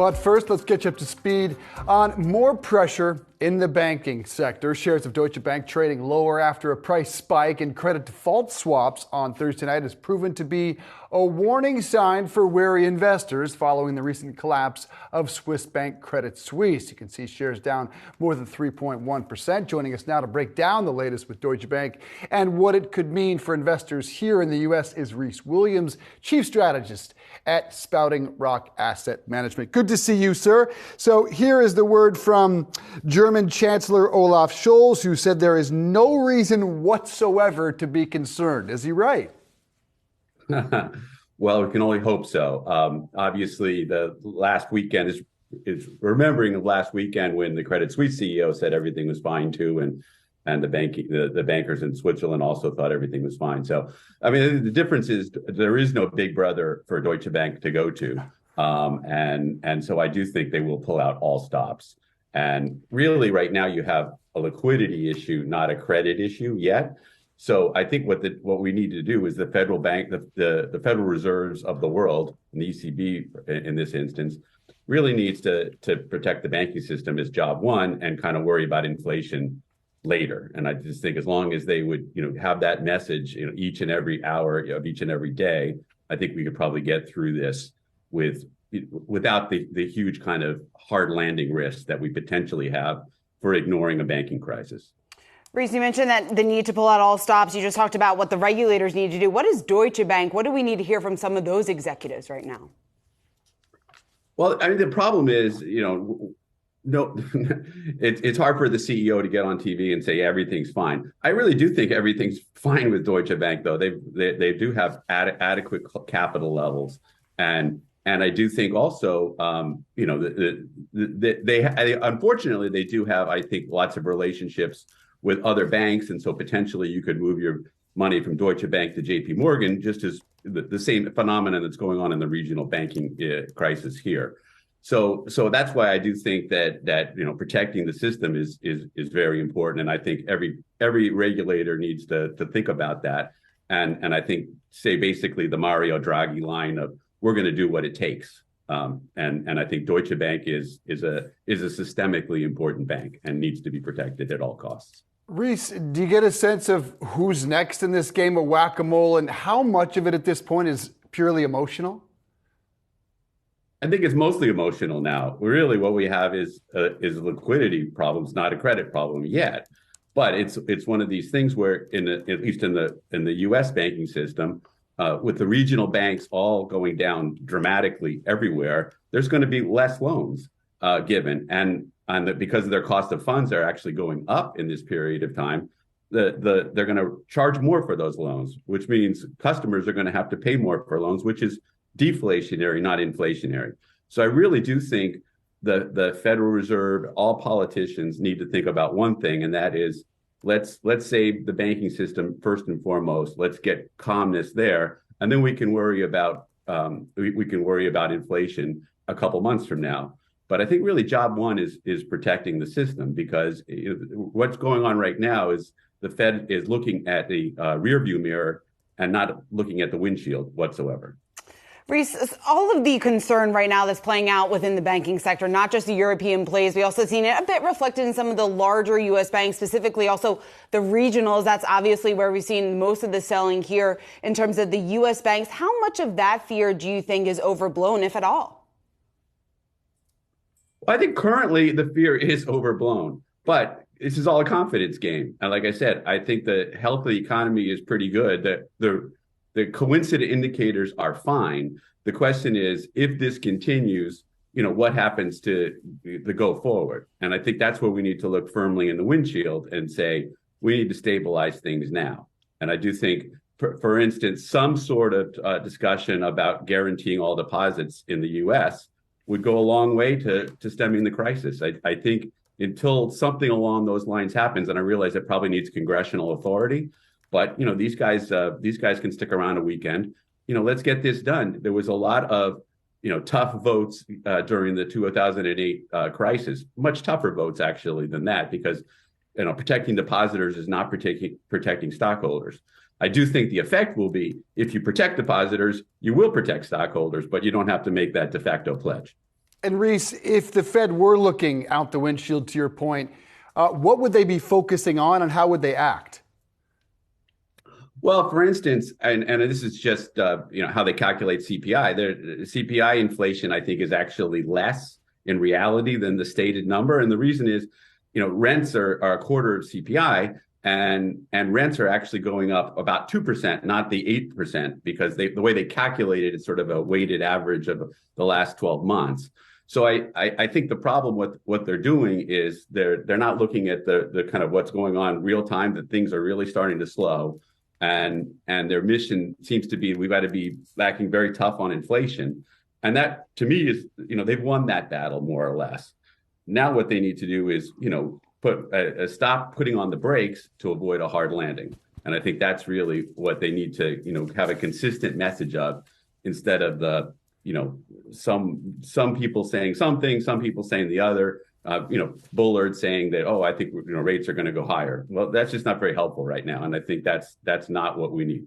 But first, let's get you up to speed on more pressure in the banking sector. Shares of Deutsche Bank trading lower after a price spike in credit default swaps on Thursday night has proven to be a warning sign for wary investors following the recent collapse of Swiss bank Credit Suisse. You can see shares down more than 3.1%. Joining us now to break down the latest with Deutsche Bank and what it could mean for investors here in the U.S. is Rhys Williams, Chief Strategist at Spouting Rock Asset Management. Good to see you, sir. So here is the word from German Chancellor Olaf Scholz, who said there is no reason whatsoever to be concerned. Is he right? Well, we can only hope so. Obviously, the last weekend is remembering of last weekend when the Credit Suisse CEO said everything was fine too, and the bankers in Switzerland also thought everything was fine. So, I mean, the difference is there is no big brother for Deutsche Bank to go to, and so I do think they will pull out all stops. And really, right now you have a liquidity issue, not a credit issue yet. So I think what we need to do is the federal bank, the Federal Reserves of the world, and the ECB in this instance, really needs to protect the banking system as job one and kind of worry about inflation later. And I just think as long as they would, have that message, each and every hour of each and every day, I think we could probably get through this without the huge kind of hard landing risks that we potentially have for ignoring a banking crisis. Rhys, you mentioned that the need to pull out all stops. You just talked about what the regulators need to do. What is Deutsche Bank? What do we need to hear from some of those executives right now? Well, I mean, the problem is, no, it's hard for the CEO to get on TV and say everything's fine. I really do think everything's fine with Deutsche Bank, though. They do have adequate capital levels, and I do think also, they unfortunately they do have, I think, lots of relationships with other banks, and so potentially you could move your money from Deutsche Bank to JP Morgan, just as the same phenomenon that's going on in the regional banking crisis here. So that's why I do think that protecting the system is very important, and I think every regulator needs to think about that, and I think say basically the Mario Draghi line of we're going to do what it takes, and I think Deutsche Bank is a systemically important bank and needs to be protected at all costs. Rhys, do you get a sense of who's next in this game of whack-a-mole, and how much of it at this point is purely emotional? I think it's mostly emotional now. Really, what we have is liquidity problems, not a credit problem yet. But it's one of these things where, at least in the U.S. banking system, with the regional banks all going down dramatically everywhere, there's going to be less loans given, and because their cost of funds are actually going up in this period of time, they're going to charge more for those loans, which means customers are going to have to pay more for loans, which is deflationary, not inflationary. So I really do think the Federal Reserve, all politicians need to think about one thing, and that is let's save the banking system first and foremost. Let's get calmness there, and then we can worry about inflation a couple months from now. But I think really job one is protecting the system, because what's going on right now is the Fed is looking at the rearview mirror and not looking at the windshield whatsoever. Rhys, all of the concern right now that's playing out within the banking sector, not just the European plays, we also seen it a bit reflected in some of the larger U.S. banks, specifically also the regionals. That's obviously where we've seen most of the selling here in terms of the U.S. banks. How much of that fear do you think is overblown, if at all? I think currently the fear is overblown, but this is all a confidence game. And like I said, I think the health of the economy is pretty good. The coincident indicators are fine. The question is, if this continues, what happens to the go forward? And I think that's where we need to look firmly in the windshield and say, we need to stabilize things now. And I do think, for instance, some sort of discussion about guaranteeing all deposits in the U.S. would go a long way to stemming the crisis. I think until something along those lines happens, and I realize it probably needs congressional authority, but these guys can stick around a weekend. Let's get this done. There was a lot of tough votes during the 2008 crisis, much tougher votes actually than that, because protecting depositors is not protecting stockholders. I do think the effect will be, if you protect depositors, you will protect stockholders, but you don't have to make that de facto pledge. And Rhys, if the Fed were looking out the windshield, to your point, what would they be focusing on and how would they act? Well, for instance, and this is just how they calculate CPI. Their CPI inflation, I think, is actually less in reality than the stated number, and the reason is, rents are a quarter of CPI, and rents are actually going up about 2%, not the 8%, because the way they calculate it is sort of a weighted average of the last 12 months. So I think the problem with what they're doing is they're not looking at the kind of what's going on real time, that things are really starting to slow. And their mission seems to be, we've got to be backing very tough on inflation. And that, to me, is, they've won that battle more or less. Now what they need to do is, stop putting on the brakes to avoid a hard landing. And I think that's really what they need to, have a consistent message of, instead of the, some people saying something, some people saying the other. Bullard saying that, I think rates are going to go higher. Well, that's just not very helpful right now, and I think that's not what we need.